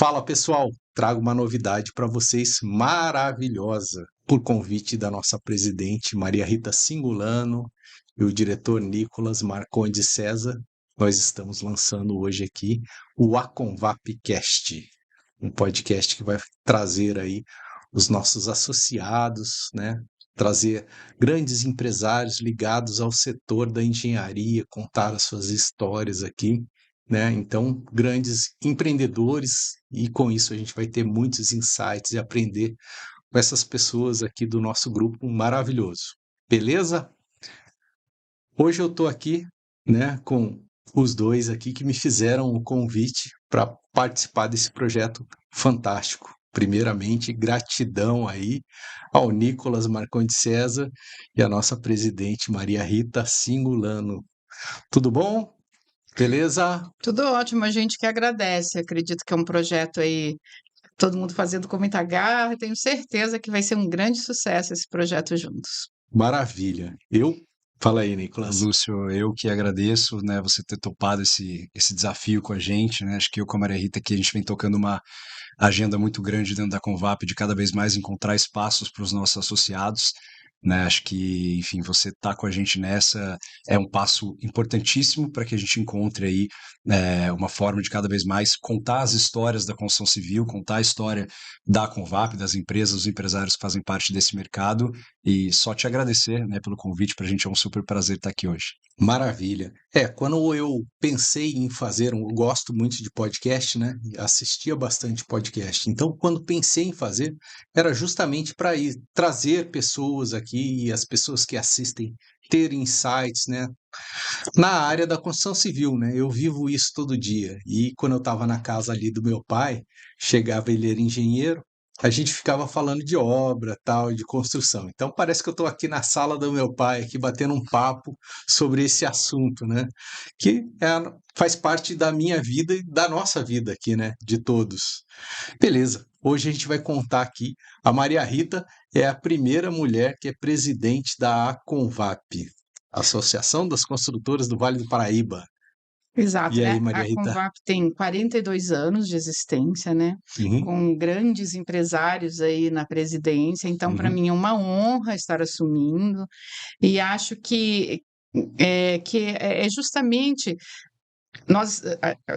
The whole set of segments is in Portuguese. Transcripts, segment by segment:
Fala pessoal, trago uma novidade para vocês maravilhosa. Por convite da nossa presidente Maria Rita Cingolano e o diretor Nicolas Marcondes César, nós estamos lançando hoje aqui o Aconvapcast, um podcast que vai trazer aí os nossos associados, né? Trazer grandes empresários ligados ao setor da engenharia, contar as suas histórias aqui, né? Então, grandes empreendedores, e com isso a gente vai ter muitos insights e aprender com essas pessoas aqui do nosso grupo maravilhoso. Beleza? Hoje eu estou aqui, né, com os dois aqui que me fizeram o convite para participar desse projeto fantástico. Primeiramente, gratidão aí ao Nicolas Marcondes César e à nossa presidente Maria Rita Cingolano. Tudo bom? Beleza? Tudo ótimo, a gente que agradece. Acredito que é um projeto aí, todo mundo fazendo com muita garra. Tenho certeza que vai ser um grande sucesso esse projeto juntos. Maravilha. Fala aí, Nicolas. Lúcio, eu que agradeço, né, você ter topado esse desafio com a gente, né? Acho que eu com a Maria Rita aqui, a gente vem tocando uma agenda muito grande dentro da Convap de cada vez mais encontrar espaços para os nossos associados, né? Acho que, enfim, você tá com a gente nessa é um passo importantíssimo para que a gente encontre aí uma forma de cada vez mais contar as histórias da construção civil, contar a história da Convap, das empresas, dos empresários que fazem parte desse mercado, e só te agradecer, né, pelo convite. Para a gente é um super prazer estar aqui hoje. Maravilha. Quando eu pensei em fazer, eu gosto muito de podcast, né? Assistia bastante podcast. Então, quando pensei em fazer, era justamente para trazer pessoas aqui e as pessoas que assistem ter insights, né? Na área da construção civil, né? Eu vivo isso todo dia. E quando eu estava na casa ali do meu pai, chegava ele era engenheiro, a gente ficava falando de obra, tal, de construção. Então parece que eu estou aqui na sala do meu pai, aqui batendo um papo sobre esse assunto, né? Faz parte da minha vida e da nossa vida aqui, né? De todos. Beleza. Hoje a gente vai contar aqui. A Maria Rita é a primeira mulher que é presidente da Aconvap, Associação das Construtoras do Vale do Paraíba. Exato, E aí, né? Maria A Rita? Convap tem 42 anos de existência, né? Uhum, Com grandes empresários aí na presidência. Então, para uhum, mim é uma honra estar assumindo. E acho que é justamente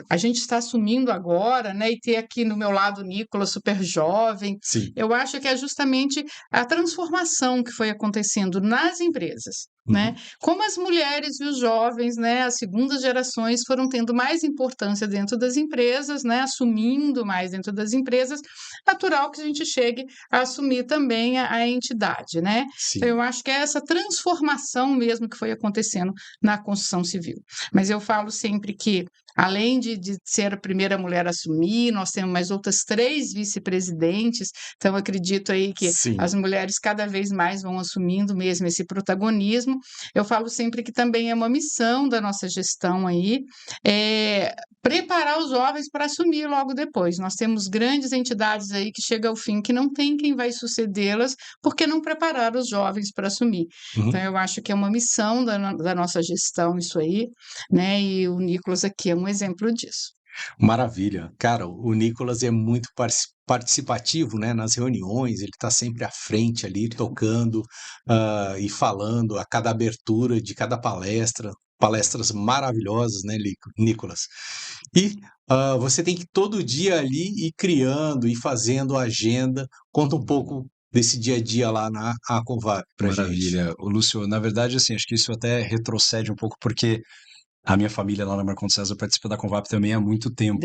a gente está assumindo agora, né, e ter aqui no meu lado o Nicolas super jovem, sim. eu acho que é justamente a transformação que foi acontecendo nas empresas, né? Uhum, Como as mulheres e os jovens, né, as segundas gerações foram tendo mais importância dentro das empresas, né, assumindo mais dentro das empresas, natural que a gente chegue a assumir também a entidade, né? Então, sim. eu acho que é essa transformação mesmo que foi acontecendo na construção civil. Mas eu falo sempre que, além de ser a primeira mulher a assumir, nós temos mais outras 3 vice-presidentes, então eu acredito aí que Sim. as mulheres cada vez mais vão assumindo mesmo esse protagonismo. Eu falo sempre que também é uma missão da nossa gestão aí, preparar os jovens para assumir logo depois. Nós temos grandes entidades aí que chegam ao fim que não tem quem vai sucedê-las, porque não prepararam os jovens para assumir. Uhum. Então eu acho que é uma missão da nossa gestão isso aí, né? E o Nicolas aqui é um exemplo disso. Maravilha. Cara, o Nicolas é muito participativo, né, nas reuniões, ele está sempre à frente ali, tocando e falando a cada abertura de cada palestra, palestras maravilhosas, né, Nicolas? E você tem que todo dia ali ir criando e fazendo a agenda. Conta um pouco desse dia a dia lá na Aconvap pra gente. Maravilha. O Lúcio, na verdade, assim, acho que isso até retrocede um pouco, porque a minha família lá na Marcondes César participa da Convap também há muito tempo.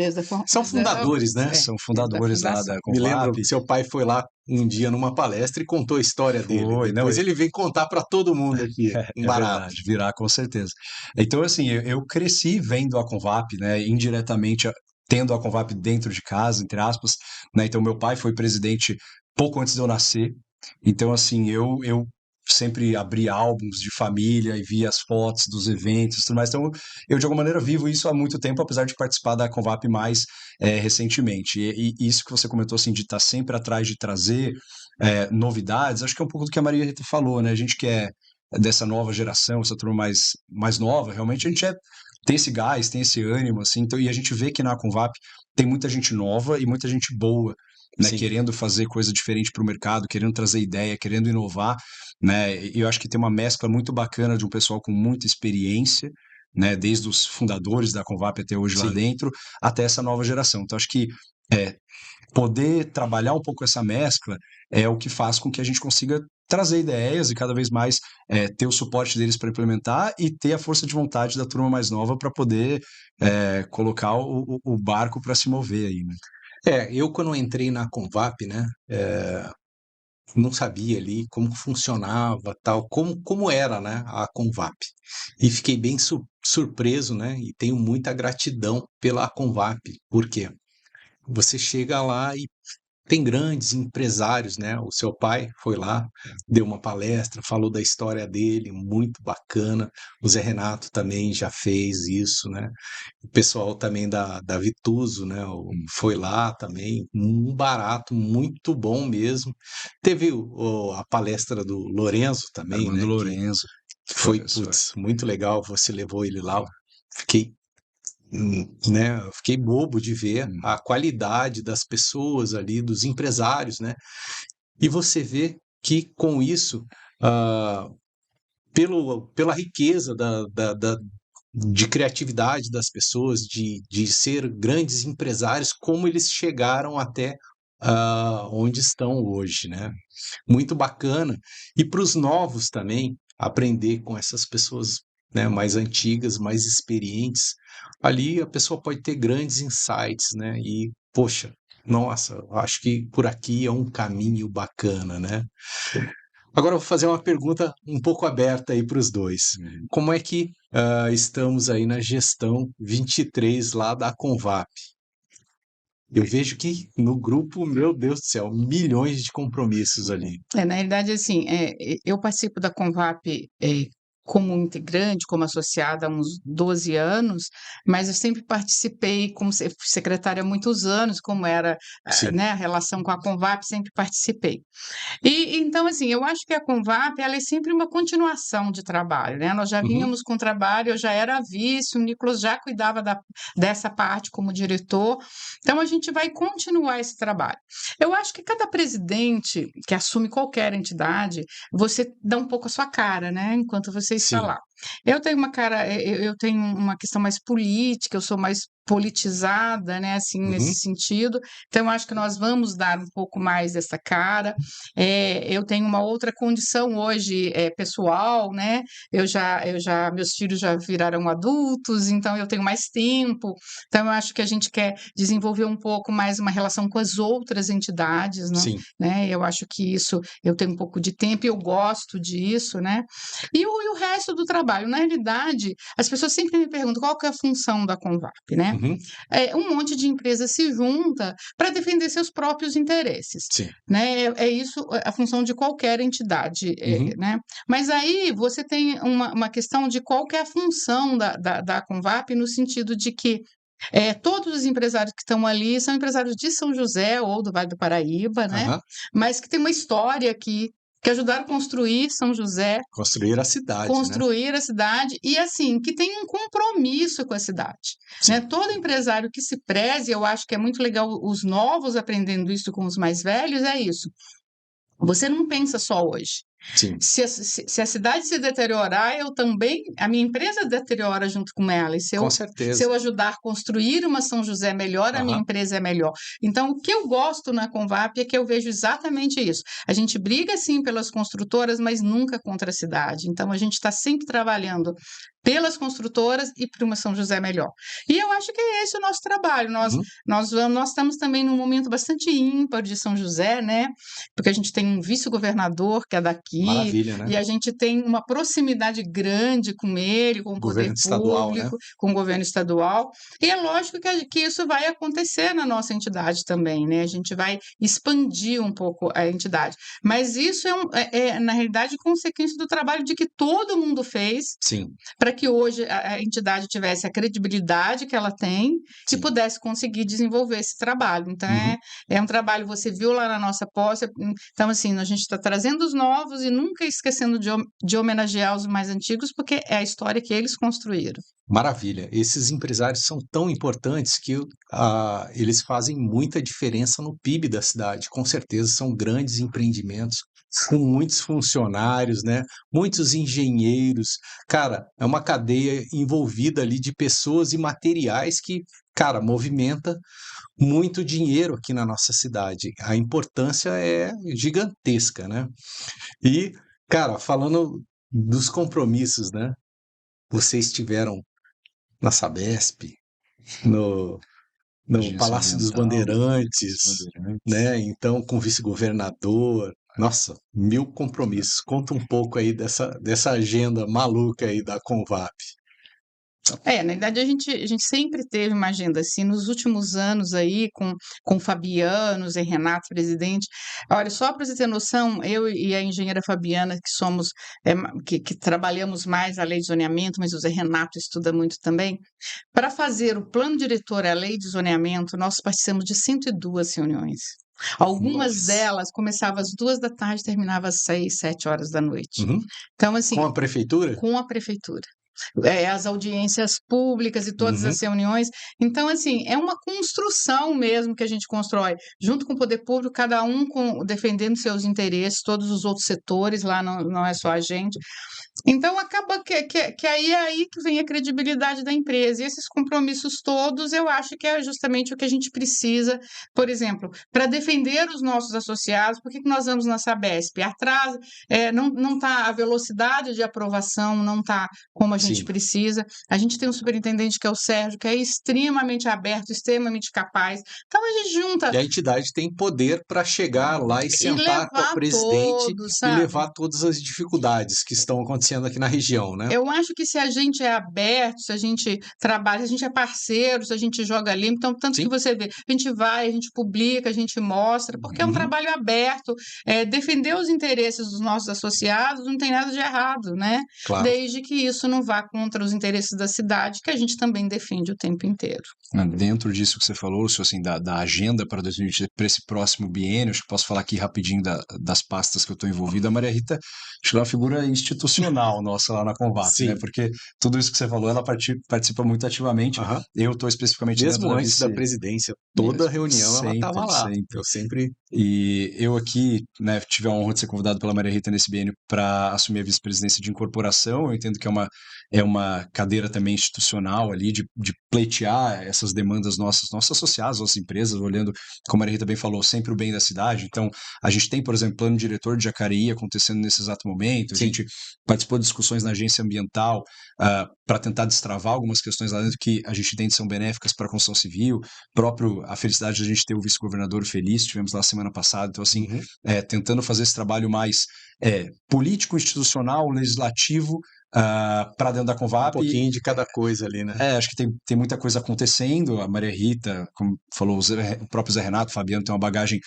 São fundadores, né? São Desde a fundadores lá fundação. da Me lembro Convap. que seu pai foi lá um dia numa palestra e contou a história dele. Foi, não, Depois ele vem contar para todo mundo aqui, um é barato. verdade, virá com certeza. Então, assim, eu cresci vendo a Convap, né, indiretamente tendo a Convap dentro de casa, entre aspas, né? Então, meu pai foi presidente pouco antes de eu nascer. Então, assim, eu sempre abri álbuns de família e via as fotos dos eventos e tudo mais. Então, eu, de alguma maneira, vivo isso há muito tempo, apesar de participar da Convap mais recentemente. E isso que você comentou, assim, de estar sempre atrás de trazer novidades, acho que é um pouco do que a Maria Rita falou, né? A gente quer dessa nova geração, essa turma mais nova, realmente a gente tem esse gás, tem esse ânimo, assim, então, e a gente vê que na Convap tem muita gente nova e muita gente boa, né, Sim. querendo fazer coisa diferente para o mercado, querendo trazer ideia, querendo inovar, né, e eu acho que tem uma mescla muito bacana de um pessoal com muita experiência, né, desde os fundadores da Convap até hoje lá Sim. dentro, até essa nova geração. Então, acho que poder trabalhar um pouco essa mescla é o que faz com que a gente consiga trazer ideias e cada vez mais ter o suporte deles para implementar e ter a força de vontade da turma mais nova para poder colocar o barco para se mover aí, né? Eu quando entrei na Convap, né, não sabia ali como funcionava, tal, como era, né, a Convap. E fiquei bem surpreso, né, e tenho muita gratidão pela Convap. Por quê? Você chega lá e tem grandes empresários, né? O seu pai foi lá, deu uma palestra, falou da história dele, muito bacana. O Zé Renato também já fez isso, né? O pessoal também da Vituso, né? Foi lá também, um barato, muito bom mesmo. Teve a palestra do Lorenzo também, Armando né? Que Lorenzo, foi, professor. muito legal. Você levou ele lá. Fiquei né, eu fiquei bobo de ver a qualidade das pessoas ali, dos empresários, né? E você vê que com isso, ah, pela riqueza de criatividade das pessoas, de ser grandes empresários, como eles chegaram até onde estão hoje, né? Muito bacana. E para os novos também, aprender com essas pessoas, né, mais antigas, mais experientes, ali a pessoa pode ter grandes insights, né? E, poxa, nossa, acho que por aqui é um caminho bacana, né? Agora eu vou fazer uma pergunta um pouco aberta aí para os dois. Como é que estamos aí na gestão 23 lá da Convap? Eu vejo que no grupo, meu Deus do céu, milhões de compromissos ali. Na realidade, assim, eu participo da Convap como integrante, como associada há uns 12 anos, mas eu sempre participei como secretária há muitos anos, como era Sim. né, a relação com a Convap, sempre participei. E então, assim, eu acho que a Convap, ela é sempre uma continuação de trabalho, né? Nós já Uhum. vínhamos com trabalho, eu já era vice, o Nicolas já cuidava dessa parte como diretor, então a gente vai continuar esse trabalho. Eu acho que cada presidente que assume qualquer entidade, você dá um pouco a sua cara, né? Enquanto você está Sim. lá. Eu tenho uma cara, eu tenho uma questão mais política, eu sou mais politizada, né? Assim, Uhum. nesse sentido. Então, eu acho que nós vamos dar um pouco mais dessa cara. Eu tenho uma outra condição hoje pessoal, né? Meus filhos já viraram adultos, então eu tenho mais tempo. Então, eu acho que a gente quer desenvolver um pouco mais uma relação com as outras entidades, Sim. né? Eu acho que isso, eu tenho um pouco de tempo e eu gosto disso, né? E o resto do trabalho, na realidade, as pessoas sempre me perguntam qual que é a função da Convap, né? Uhum. Um monte de empresa se junta para defender seus próprios interesses, Sim. né? É isso a função de qualquer entidade, Uhum. né? Mas aí você tem uma questão de qual que é a função da Convap no sentido de que todos os empresários que estão ali são empresários de São José ou do Vale do Paraíba, né? Aham. Mas que tem uma história aqui, que ajudaram a construir São José, Construir a cidade, né? construir a cidade e, assim, que tem um compromisso com a cidade, né? Sim. Todo empresário que se preze, eu acho que é muito legal os novos aprendendo isso com os mais velhos, é isso. Você não pensa só hoje. Sim. Se a cidade se deteriorar, a minha empresa deteriora junto com ela. E se Com eu certeza. ajudar a construir uma São José melhor, a minha Aham. empresa é melhor. Então, o que eu gosto na Convap é que eu vejo exatamente isso. A gente briga, sim, pelas construtoras, mas nunca contra a cidade. Então, a gente está sempre trabalhando pelas construtoras e para uma São José melhor. E eu acho que é esse o nosso trabalho. Nós estamos também num momento bastante ímpar de São José, né? Porque a gente tem um vice-governador que é daqui, Maravilha, né? e a gente tem uma proximidade grande com ele, com o poder Governo estadual, né? público, com o governo estadual. E é lógico que isso vai acontecer na nossa entidade também, né? A gente vai expandir um pouco a entidade. Mas isso na realidade, consequência do trabalho de que todo mundo fez Sim. para para que hoje a entidade tivesse a credibilidade que ela tem e Sim. pudesse conseguir desenvolver esse trabalho. Então, Uhum. é um trabalho, você viu lá na nossa posse, então, assim, a gente está trazendo os novos e nunca esquecendo de homenagear os mais antigos, porque é a história que eles construíram. Maravilha. Esses empresários são tão importantes que eles fazem muita diferença no PIB da cidade. Com certeza, são grandes empreendimentos com muitos funcionários, né? Muitos engenheiros. Cara, é uma cadeia envolvida ali de pessoas e materiais que, cara, movimenta muito dinheiro aqui na nossa cidade. A importância é gigantesca, né? E, cara, falando dos compromissos, né? Vocês tiveram na Sabesp, no Agência Palácio dos Ambiental, Bandeirantes, Bandeirantes. né? Então, com o vice-governador. Nossa, 1000 compromissos. Conta um pouco aí dessa agenda maluca aí da Convap. Na verdade, a gente sempre teve uma agenda assim, nos últimos anos aí, com o Fabiano, Zé Renato, presidente. Olha, só para você ter noção, eu e a engenheira Fabiana, que somos, que trabalhamos mais a lei de zoneamento, mas o Zé Renato estuda muito também, para fazer o plano diretor e a lei de zoneamento, nós participamos de 102 reuniões. Algumas Nossa. delas começavam às 2 da tarde e terminavam às 6, 7 horas da noite. Uhum. Então, assim, Com a prefeitura? com a prefeitura. As audiências públicas e todas Uhum. as reuniões. Então, assim, é uma construção mesmo que a gente constrói, junto com o poder público, cada um defendendo seus interesses, todos os outros setores, lá não é só a gente. Então, acaba que aí é aí que vem a credibilidade da empresa. E esses compromissos todos, eu acho que é justamente o que a gente precisa, por exemplo, para defender os nossos associados. Por que nós vamos na Sabesp? Atrasa, não está a velocidade de aprovação, não está como a gente Sim. precisa. A gente tem um superintendente que é o Sérgio, que é extremamente aberto, extremamente capaz. Então, a gente junta E a entidade tem poder para chegar lá e e sentar com a levar presidente todos, e sabe? levar todas as dificuldades que estão acontecendo aqui na região, né? Eu acho que se a gente é aberto, se a gente trabalha, se a gente é parceiro, se a gente joga limpo, então, tanto Sim. que você vê, a gente vai, a gente publica, a gente mostra, porque é um Uhum. trabalho aberto, defender os interesses dos nossos associados não tem nada de errado, né? Claro. Desde que isso não vá contra os interesses da cidade, que a gente também defende o tempo inteiro. Dentro disso que você falou, assim, da agenda para 2020, para esse próximo biênio, acho que posso falar aqui rapidinho das pastas que eu estou envolvido. A Maria Rita, acho que ela é uma figura institucional nossa lá na Convap, né? Sim. Porque tudo isso que você falou, ela participa muito ativamente. Aham. Eu estou especificamente dentro Mesmo da antes da vice... presidência, toda reunião ela estava lá. Sempre. Eu sempre. E eu aqui, né, tive a honra de ser convidado pela Maria Rita nesse biênio para assumir a vice-presidência de incorporação. Eu entendo que é uma cadeira também institucional ali de pleitear essas demandas nossos associados, nossas empresas, olhando, como a Maria Rita bem falou, sempre o bem da cidade. Então, a gente tem, por exemplo, plano diretor de Jacareí acontecendo nesse exato momento. A Sim. gente participou de discussões na agência ambiental para tentar destravar algumas questões lá dentro que a gente entende são benéficas para a construção civil. A felicidade de a gente ter o vice-governador feliz, tivemos lá semana passada. Então, assim, Uhum. tentando fazer esse trabalho mais político, institucional, legislativo, para dentro da Convap. Um pouquinho de cada coisa ali, né? Acho que tem muita coisa acontecendo. A Maria Rita, como falou, o próprio Zé Renato, o Fabiano, tem uma bagagem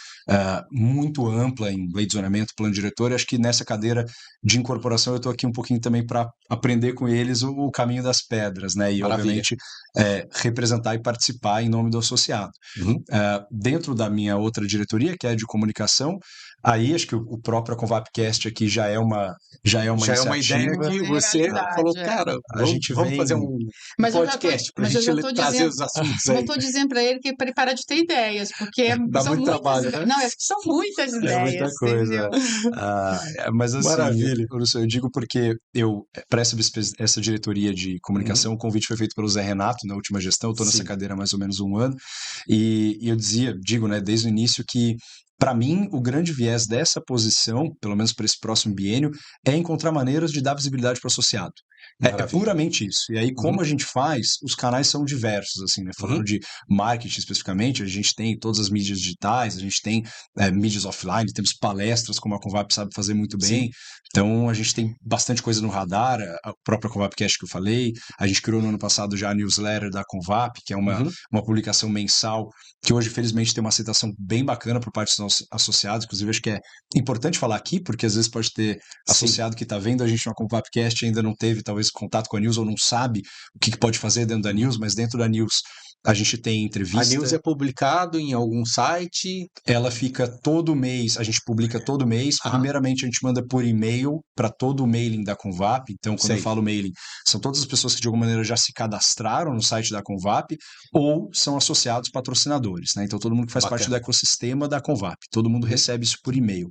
muito ampla em lei de zoneamento, plano diretor, e acho que nessa cadeira de incorporação eu estou aqui um pouquinho também para aprender com eles o caminho das pedras, né? E, Maravilha. obviamente, representar e participar em nome do associado. Uhum. Dentro da minha outra diretoria, que é a de comunicação, aí acho que o próprio Convapcast aqui já é uma iniciativa. Ideia que você realidade, falou, cara, vamos fazer um Mas podcast para a gente trazer os assuntos aí. Eu estou dizendo para ele que para de ter ideias, porque Dá são muito muitas trabalho, né? Não, são muitas ideias. É muita coisa. Entendeu? Mas assim, Maravilha. eu digo porque para essa diretoria de comunicação, o convite foi feito pelo Zé Renato na última gestão. Eu estou nessa Sim. cadeira há mais ou menos um ano, e eu digo, né, desde o início que, para mim, o grande viés dessa posição, pelo menos para esse próximo biênio, é encontrar maneiras de dar visibilidade para o associado. É Maravilha. puramente isso. E aí, como a gente faz, os canais são diversos, assim, né? Falando de marketing especificamente, a gente tem todas as mídias digitais, a gente tem mídias offline, temos palestras, como a Convap sabe fazer muito bem. Sim. Então, a gente tem bastante coisa no radar, a própria Convapcast que eu falei, a gente criou no ano passado já a newsletter da Convap, que é uma publicação mensal, que hoje, felizmente, tem uma aceitação bem bacana por parte dos nossos associados. Inclusive, acho que é importante falar aqui, porque às vezes pode ter associado que está vendo a gente no Convapcast e ainda não teve, talvez, talvez contato com a News ou não sabe o que pode fazer dentro da News, mas dentro da News a gente tem A entrevista. news é publicado em algum site? Ela fica todo mês, a gente publica todo mês. Primeiramente, a gente manda por e-mail para todo o mailing da Convap. Então, quando eu falo mailing, são todas as pessoas que de alguma maneira já se cadastraram no site da Convap ou são associados patrocinadores, né? Então, todo mundo que faz parte do ecossistema da Convap, todo mundo recebe isso por e-mail.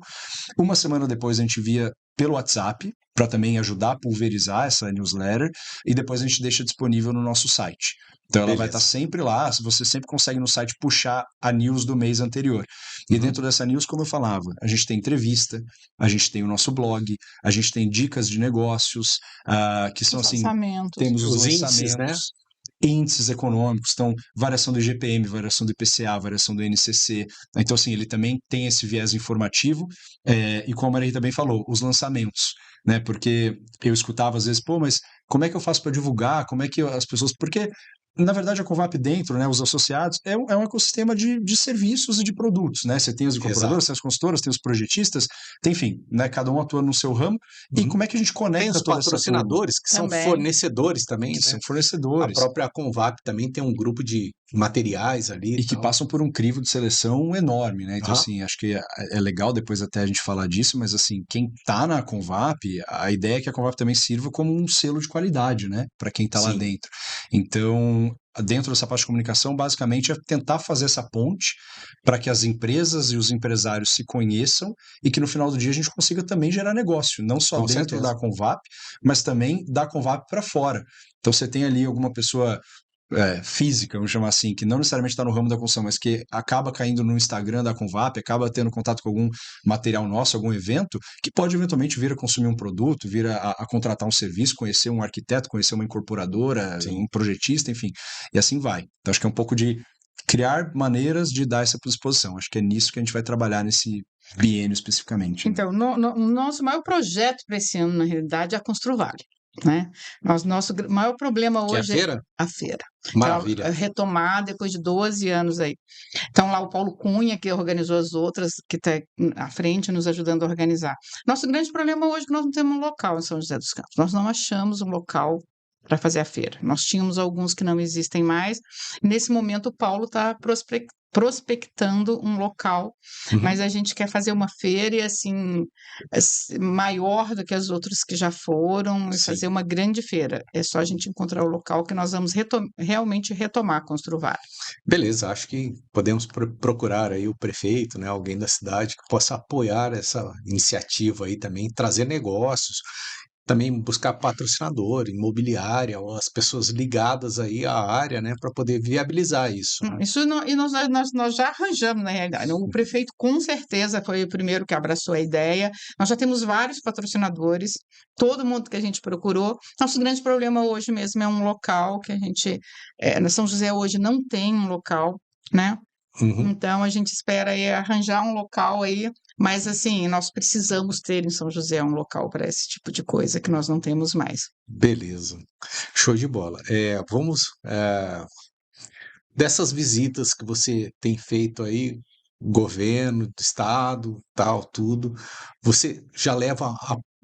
Uma semana depois, a gente envia pelo WhatsApp, para também ajudar a pulverizar essa newsletter, e depois a gente deixa disponível no nosso site. Então ela vai estar sempre lá, você sempre consegue no site puxar a news do mês anterior. E dentro dessa news, como eu falava, a gente tem entrevista, a gente tem o nosso blog, a gente tem dicas de negócios, que são assim, temos os índices, né? Índices econômicos, então variação do IGPM, variação do IPCA, variação do INCC. Então, assim, ele também tem esse viés informativo, e como a Maria também falou, os lançamentos, né? Porque eu escutava às vezes, mas como é que eu faço para divulgar? Como é que as pessoas... Porque, na verdade, a Convap dentro, né, os associados, é um ecossistema de serviços e de produtos, né? Você tem as incorporadoras, tem as consultoras, tem os projetistas, tem, enfim, né, cada um atua no seu ramo. E como é que a gente conecta tem os patrocinadores, que são fornecedores também, né? São fornecedores. A própria Convap também tem um grupo de materiais ali. E que passam por um crivo de seleção enorme, né? Então, assim, acho que é legal depois até a gente falar disso, mas, assim, quem tá na Convap, a ideia é que a Convap também sirva como um selo de qualidade, né? Para quem tá lá dentro. Então, dentro dessa parte de comunicação, basicamente é tentar fazer essa ponte para que as empresas e os empresários se conheçam e que no final do dia a gente consiga também gerar negócio, não só dentro da Convap, mas também da Convap para fora. Então você tem ali alguma pessoa física, vamos chamar assim, que não necessariamente está no ramo da construção, mas que acaba caindo no Instagram da Convap, acaba tendo contato com algum material nosso, algum evento, que pode eventualmente vir a consumir um produto, vir a contratar um serviço, conhecer um arquiteto, conhecer uma incorporadora, um projetista, enfim, e assim vai. Então acho que é um pouco de criar maneiras de dar essa exposição. Acho que é nisso que a gente vai trabalhar nesse biênio especificamente. Então, o nosso maior projeto para esse ano, na realidade, é a Construvale. Né? Nosso maior problema hoje é a feira. Maravilha. Então, retomar depois de 12 anos aí. Então, lá o Paulo Cunha, que organizou as outras, que está à frente, nos ajudando a organizar. Nosso grande problema hoje é que nós não temos um local em São José dos Campos. Nós não achamos um local para fazer a feira. Nós tínhamos alguns que não existem mais. Nesse momento, o Paulo está prospectando um local, mas a gente quer fazer uma feira assim maior do que as outras que já foram e fazer uma grande feira. É só a gente encontrar o local que nós vamos realmente retomar a Construvale. Beleza, acho que podemos procurar aí o prefeito, né, alguém da cidade que possa apoiar essa iniciativa aí também, trazer negócios, também buscar patrocinador, imobiliária, ou as pessoas ligadas aí à área, né, para poder viabilizar isso. Isso não, e nós já arranjamos, na realidade. O prefeito, com certeza, foi o primeiro que abraçou a ideia. Nós já temos vários patrocinadores, todo mundo que a gente procurou. Nosso grande problema hoje mesmo é um local que a gente... na São José hoje não tem um local, né? Então, a gente espera aí arranjar um local aí, mas assim, nós precisamos ter em São José um local para esse tipo de coisa que nós não temos mais. Beleza, show de bola. Vamos dessas visitas que você tem feito aí, governo, estado, tal, tudo, você já leva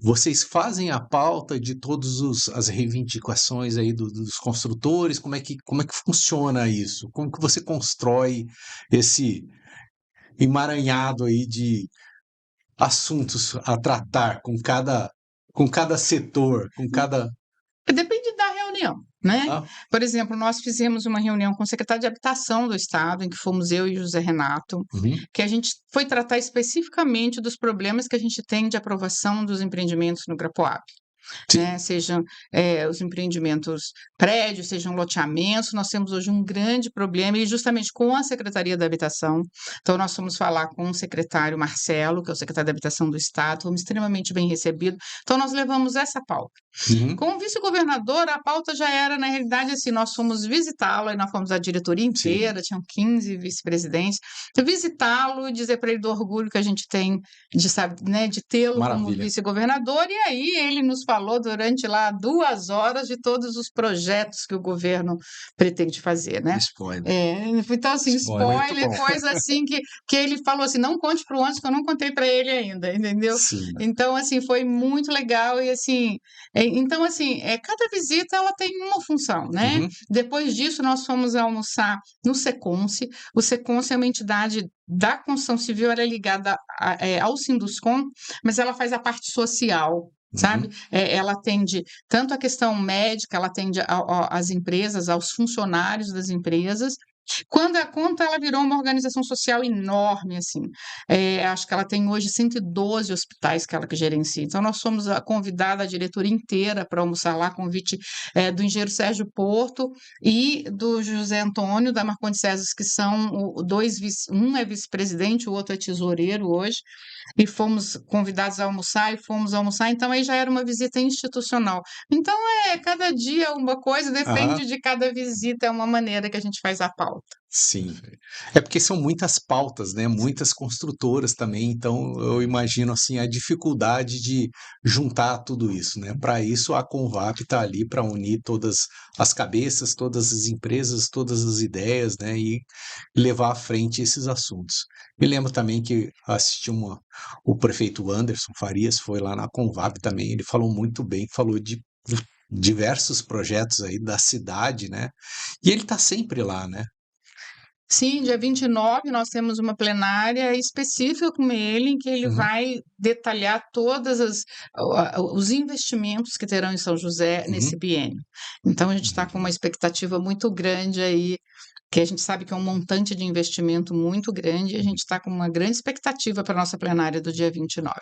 vocês fazem a pauta de todas as reivindicações aí dos construtores? Como é que funciona isso? Como que você constrói esse emaranhado aí de assuntos a tratar com cada setor, com cada... Depende da reunião, né? Por exemplo, nós fizemos uma reunião com o secretário de Habitação do Estado, em que fomos eu e José Renato, que a gente foi tratar especificamente dos problemas que a gente tem de aprovação dos empreendimentos no Grapoab. Né? Sejam os empreendimentos prédios, sejam loteamentos, nós temos hoje um grande problema e justamente com a Secretaria da Habitação. Então nós fomos falar com o secretário Marcelo, que é o secretário da Habitação do Estado, fomos extremamente bem recebidos, então nós levamos essa pauta. Com o vice-governador, a pauta já era, na realidade, assim, nós fomos visitá-lo, e nós fomos a diretoria inteira, tinham 15 vice-presidentes, visitá-lo e dizer para ele do orgulho que a gente tem de, sabe, né, de tê-lo como vice-governador, e aí ele nos falou durante lá 2 horas de todos os projetos que o governo pretende fazer, né? Spoiler. Então, assim, Spoiler. Muito spoiler, bom. coisa assim que ele falou assim, não conte para o Anderson, que eu não contei para ele ainda, entendeu? Sim. Então, assim, foi muito legal e, assim, então, assim, cada visita, ela tem uma função, né? Uhum. Depois disso, nós fomos almoçar no Seconce. O Seconce é uma entidade da construção civil, ela é ligada ao Sinduscon, mas ela faz a parte social, sabe? Uhum. Ela atende tanto a questão médica, ela atende às empresas, aos funcionários das empresas. Quando a conta, ela virou uma organização social enorme, assim. Acho que ela tem hoje 112 hospitais que ela que gerencia. Então, nós somos convidada a diretoria inteira para almoçar lá, convite do engenheiro Sérgio Porto e do José Antônio, da Marcondes César, que são um é vice-presidente, o outro é tesoureiro hoje, e fomos convidados a almoçar, então aí já era uma visita institucional. Então, cada dia uma coisa, Aham. depende de cada visita, é uma maneira que a gente faz a pauta. Sim. É porque são muitas pautas, né? Muitas construtoras também, então eu imagino assim a dificuldade de juntar tudo isso, né? Para isso a Convap está ali para unir todas as cabeças, todas as empresas, todas as ideias, né? E levar à frente esses assuntos. Me lembro também que assisti o prefeito Anderson Farias foi lá na Convap também, ele falou muito bem, falou de diversos projetos aí da cidade, né? E ele está sempre lá, né? Sim, dia 29 nós temos uma plenária específica com ele, em que ele Uhum. vai detalhar todos os investimentos que terão em São José nesse Uhum. biênio. Então, a gente está com uma expectativa muito grande aí, que a gente sabe que é um montante de investimento muito grande, e a gente está com uma grande expectativa para a nossa plenária do dia 29.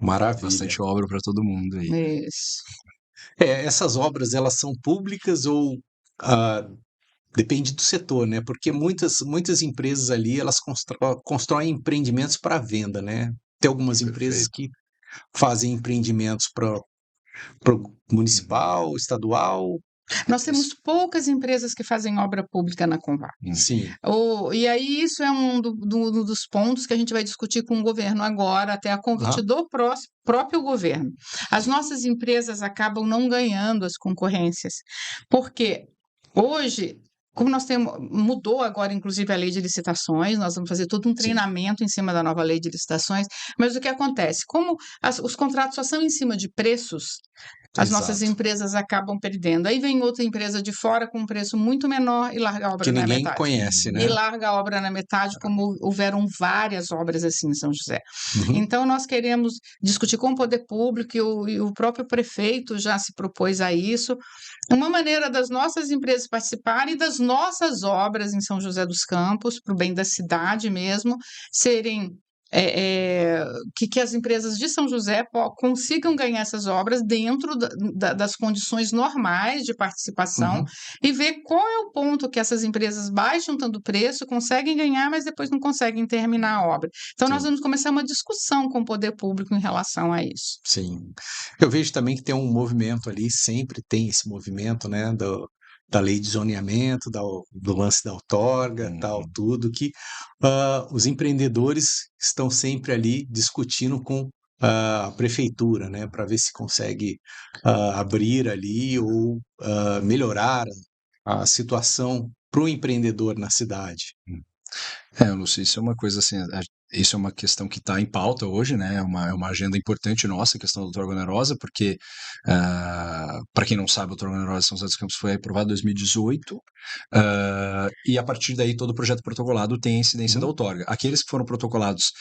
Maravilha. Bastante obra para todo mundo aí. Isso. Essas obras, elas são públicas ou ah, depende do setor, né? Porque muitas empresas ali, elas constroem empreendimentos para venda, né? Tem algumas empresas Perfeito. que fazem empreendimentos para municipal, estadual. Nós temos poucas empresas que fazem obra pública na Convap. Sim. E aí, isso é um dos pontos que a gente vai discutir com o governo agora, até a convite Aham. do próprio governo. As nossas empresas acabam não ganhando as concorrências, porque hoje, como mudou agora, inclusive, a lei de licitações, nós vamos fazer todo um Sim. treinamento em cima da nova lei de licitações, mas o que acontece? Como os contratos só são em cima de preços, as nossas Exato. empresas acabam perdendo. Aí vem outra empresa de fora com um preço muito menor e larga a obra Que na ninguém metade. conhece, E né? larga a obra na metade, como houveram várias obras assim em São José. Uhum. Então, nós queremos discutir com o poder público e o próprio prefeito já se propôs a isso. Uma maneira das nossas empresas participarem e das nossas obras em São José dos Campos, para o bem da cidade mesmo, serem que as empresas de São José consigam ganhar essas obras dentro das condições normais de participação Uhum. e ver qual é o ponto que essas empresas baixam tanto o preço, conseguem ganhar, mas depois não conseguem terminar a obra. Então, nós Sim. vamos começar uma discussão com o poder público em relação a isso. Sim. Eu vejo também que tem um movimento ali, sempre tem esse movimento, né, da lei de zoneamento, do lance da outorga, tal, tudo, que os empreendedores estão sempre ali discutindo com a prefeitura, né, para ver se consegue abrir ali ou melhorar a situação para o empreendedor na cidade. Lúcio, isso é uma coisa assim, isso é uma questão que está em pauta hoje, né? É uma agenda importante nossa, a questão da outorga onerosa, porque, para quem não sabe, a outorga onerosa de São José dos Campos foi aprovada em 2018, e a partir daí todo o projeto protocolado tem a incidência da Uhum. outorga. Aqueles que foram protocolados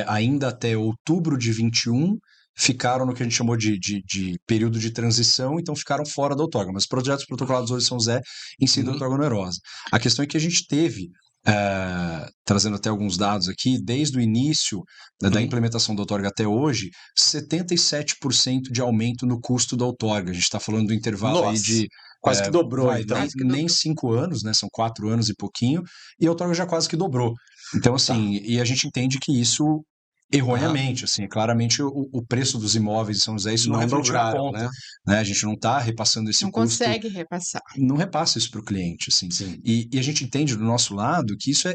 ainda até outubro de 21 ficaram no que a gente chamou de período de transição, então ficaram fora da outorga, mas os projetos protocolados hoje em São José incidem a outorga onerosa. A questão é que a gente teve trazendo até alguns dados aqui, desde o início da implementação da outorga até hoje, 77% de aumento no custo da outorga. A gente está falando do intervalo aí Nossa, de quase que dobrou, então. Quase que nem dobrou. 5 anos, né? São 4 anos e pouquinho, e a outorga já quase que dobrou. Então, assim, e a gente entende que isso erroneamente, assim, claramente o preço dos imóveis em São José, isso não Não refletiu na dobraram, conta, né? né? A gente não está repassando esse Não custo, consegue repassar. não repassa isso para o cliente, assim. Sim. E a gente entende do nosso lado que isso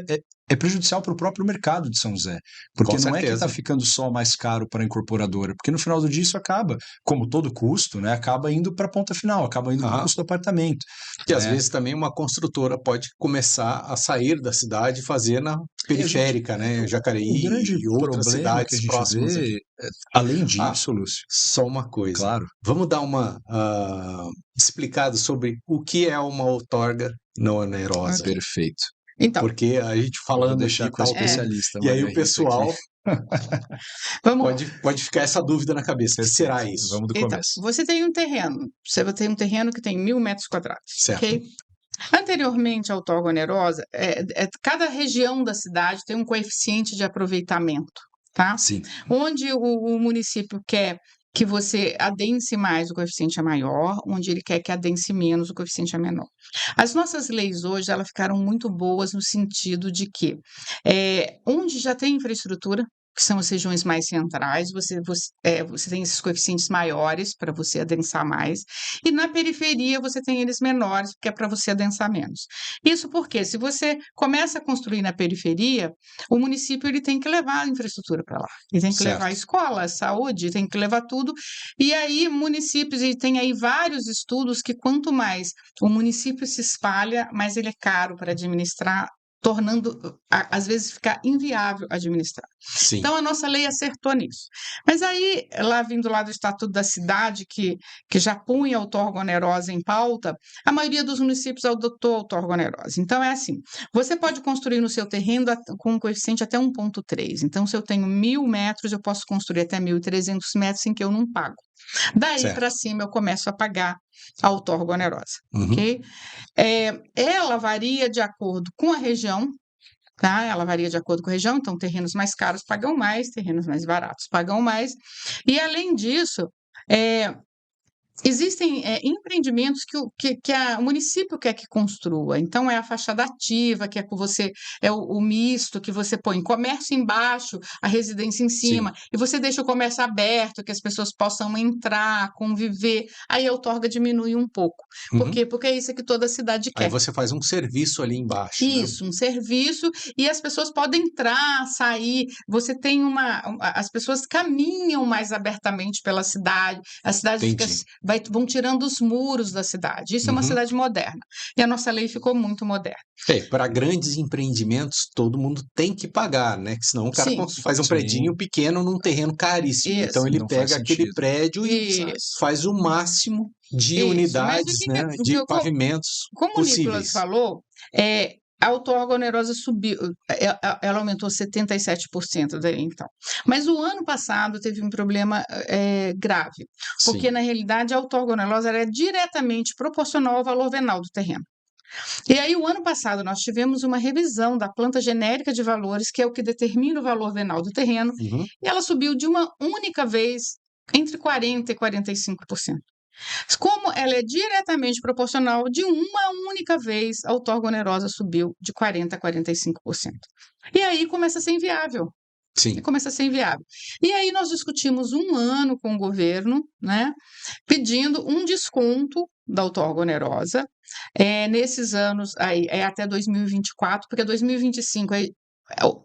é prejudicial para o próprio mercado de São José, porque Com não é que está certeza. ficando só mais caro para a incorporadora, porque no final do dia isso acaba, como todo custo, né, acaba indo para a ponta final, acaba indo para o Aham. custo do apartamento, Que às né? vezes também uma construtora pode começar a sair da cidade e fazer na periférica, né? O Jacareí grande e outras problema que a cidades gente próximas aqui. vê, além Ah, disso, Lúcio, só uma coisa. claro, Vamos dar uma explicado sobre o que é uma outorga não onerosa. Ok. perfeito. Então, Porque a gente Eu vou falando deixar aqui com a tal, especialista, e aí Maria o Rita, aqui. pessoal vamos lá. pode ficar essa dúvida na cabeça. O que Perfeito. será isso? Vamos do Então, começo. você tem um terreno. Você tem um terreno que tem 1.000 metros quadrados, Certo. ok? Anteriormente à outorga onerosa, cada região da cidade tem um coeficiente de aproveitamento, tá? Sim, Onde o município quer que você adense mais, o coeficiente é maior, onde ele quer que adense menos, o coeficiente é menor. As nossas leis hoje, elas ficaram muito boas no sentido de que, onde já tem infraestrutura, que são as regiões mais centrais, você tem esses coeficientes maiores para você adensar mais, e na periferia você tem eles menores, porque é para você adensar menos. Isso porque, se você começa a construir na periferia, o município ele tem que levar a infraestrutura para lá. Ele tem que levar a Certo. escola, a saúde, tem que levar tudo. E aí, municípios, e tem aí vários estudos que quanto mais o município se espalha, mais ele é caro para administrar, tornando, às vezes, ficar inviável administrar. Sim. Então, a nossa lei acertou nisso. Mas aí, lá vindo lá do Estatuto da Cidade, que já punha a outorga onerosa em pauta, a maioria dos municípios adotou a outorga onerosa. Então, é assim, você pode construir no seu terreno com um coeficiente até 1,3. Então, se eu tenho 1.000 metros, eu posso construir até 1.300 metros sem que eu não pago. Daí Certo. para cima, eu começo a pagar a outorga onerosa, Uhum. ok? Ela varia de acordo com a região, tá? Ela varia de acordo com a região, então terrenos mais caros pagam mais, terrenos mais baratos pagam mais. E além disso, existem empreendimentos que o município quer que construa. Então, é a fachada ativa, que é com você, é o misto, que você põe comércio embaixo, a residência em cima, e você deixa o comércio aberto, que as pessoas possam entrar, conviver. Aí a outorga diminui um pouco. Por Uhum. quê? Porque é isso que toda cidade Aí quer. você faz um serviço ali embaixo, né? Isso, um serviço, e as pessoas podem entrar, sair. Você tem as pessoas caminham mais abertamente pela cidade, a cidade Entendi. vão tirando os muros da cidade. Isso é uma Uhum. cidade moderna. E a nossa lei ficou muito moderna. Para grandes empreendimentos, todo mundo tem que pagar, né? Que senão o cara Sim, faz um Sim. predinho pequeno num terreno caríssimo. Então isso, ele Não faz pega aquele sentido. prédio e isso, faz o máximo de isso. Mas unidades, né? De pavimentos como o Nicolas possíveis. falou, a outorga onerosa subiu, ela aumentou 77% daí, então. Mas o ano passado teve um problema grave, porque Sim. na realidade a outorga onerosa era diretamente proporcional ao valor venal do terreno. E aí, o ano passado, nós tivemos uma revisão da planta genérica de valores, que é o que determina o valor venal do terreno, Uhum. e ela subiu de uma única vez entre 40% e 45%. Como ela é diretamente proporcional, de uma única vez, a outorga onerosa subiu de 40% a 45%. E aí começa a ser inviável. Sim. Começa a ser inviável. E aí nós discutimos um ano com o governo, né, pedindo um desconto da outorga onerosa nesses anos aí, até 2024, porque 2025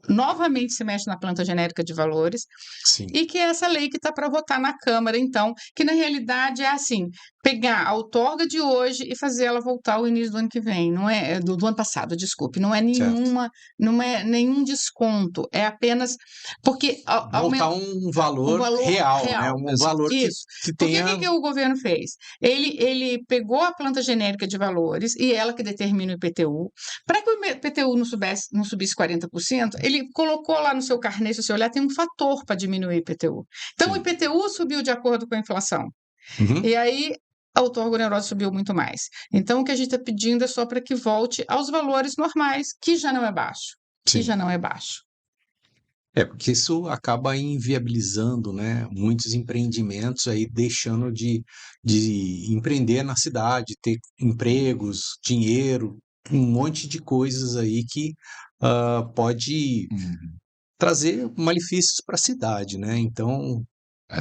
novamente se mexe na planta genérica de valores, Sim. e que é essa lei que está para votar na Câmara, então, que na realidade é assim, pegar a outorga de hoje e fazer ela voltar ao início do ano que vem, não é do ano passado, desculpe, não é nenhum desconto, é apenas porque Voltar um valor real, né? Um valor isso. que Porque tenha. que o governo fez? Ele pegou a planta genérica de valores e ela que determina o IPTU. Para que o IPTU não subisse 40%, ele colocou lá no seu carnê, se você olhar, tem um fator para diminuir o IPTU. Então, o Sim. IPTU subiu de acordo com a inflação. Uhum. E aí, a outorga onerosa subiu muito mais. Então, o que a gente está pedindo é só para que volte aos valores normais, que já não é baixo. Que Sim. já não é baixo. Porque isso acaba inviabilizando, né, muitos empreendimentos aí, deixando de empreender na cidade, ter empregos, dinheiro, um monte de coisas aí que pode Uhum. trazer malefícios para a cidade, né? Então,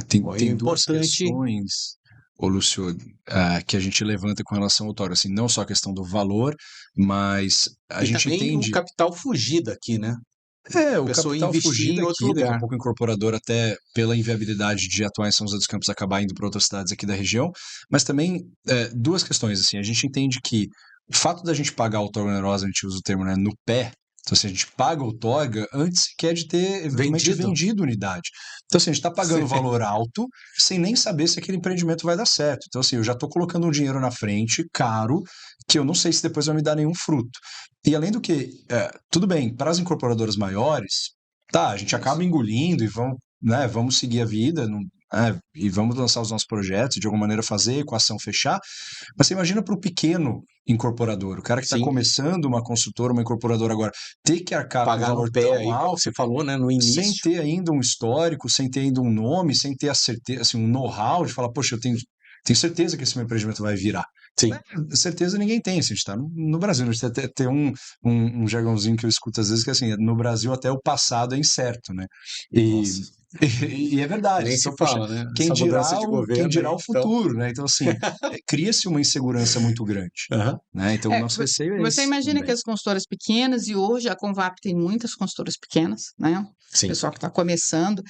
Tem é duas importante. questões. ô Lúcio, que a gente levanta com relação ao outorga, assim, não só a questão do valor, mas a E gente também o entende. capital fugir daqui, né? A O pessoa capital investir fugir em outro daqui, daqui a lugar. pouco o incorporador, até pela inviabilidade de atuar em São José dos Campos, acabar indo para outras cidades aqui da região, mas também duas questões, assim, a gente entende que o fato da gente pagar a outorga onerosa, a gente usa o termo, né, no pé, então assim, a gente paga a outorga antes sequer de ter eventualmente Vendido. vendido unidade. Então assim, a gente está pagando um valor alto sem nem saber se aquele empreendimento vai dar certo. Então assim, eu já estou colocando um dinheiro na frente, caro, que eu não sei se depois vai me dar nenhum fruto. E além do que, tudo bem, para as incorporadoras maiores, tá, a gente acaba engolindo e vamos seguir a vida, e vamos lançar os nossos projetos, de alguma maneira fazer a equação fechar, mas você imagina para o pequeno incorporador, o cara que está Sim, começando uma construtora, uma incorporadora agora, ter que arcar com um pagar no valor pé tão aí, como alto, você falou, né, no sem início. ter ainda um histórico, sem ter ainda um nome, sem ter a certeza, assim, um know-how de falar, poxa, eu tenho certeza que esse meu empreendimento vai virar. Sim. Certeza ninguém tem, assim, a gente está no Brasil, a gente tem um jargãozinho que eu escuto às vezes que assim, no Brasil até o passado é incerto, né? E, Nossa, e é verdade. nem Então, se poxa, fala, né? quem Essa mudança dirá de quem governo dirá aí, o então. futuro, né? Então, assim, cria-se uma insegurança muito grande, Aham. né? Então, o nosso receio é Você esse imagina que também. as consultoras pequenas, e hoje a Convap tem muitas consultoras pequenas, né? Sim. Pessoal que está começando.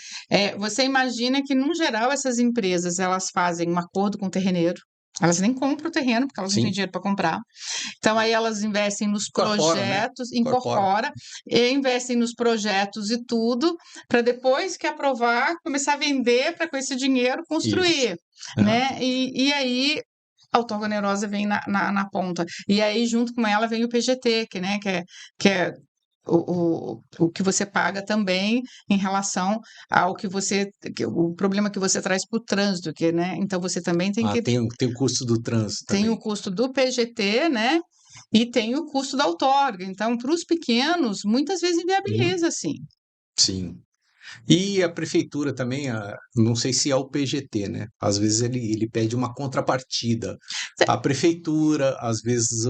Você imagina que, no geral, essas empresas elas fazem um acordo com o terreneiro. Elas nem compram o terreno, porque elas não têm Sim. dinheiro para comprar. Então, aí elas investem nos Incorpora, né? projetos, Incorpora. e investem nos projetos e tudo, para depois que aprovar, começar a vender para com esse dinheiro Isso. construir, Aham. né? E aí a outorga onerosa vem na ponta. E aí, junto com ela, vem o PGT, que é o que você paga também em relação ao o problema que você traz para o trânsito, né? Então você também tem Ah, que tem o custo do trânsito tem o também. custo do PGT, né? E tem o custo da outorga. Então, para os pequenos, muitas vezes Uhum. inviabiliza, sim. Sim. E a prefeitura também, não sei se é o PGT, né? Às vezes ele pede uma contrapartida. A prefeitura, às vezes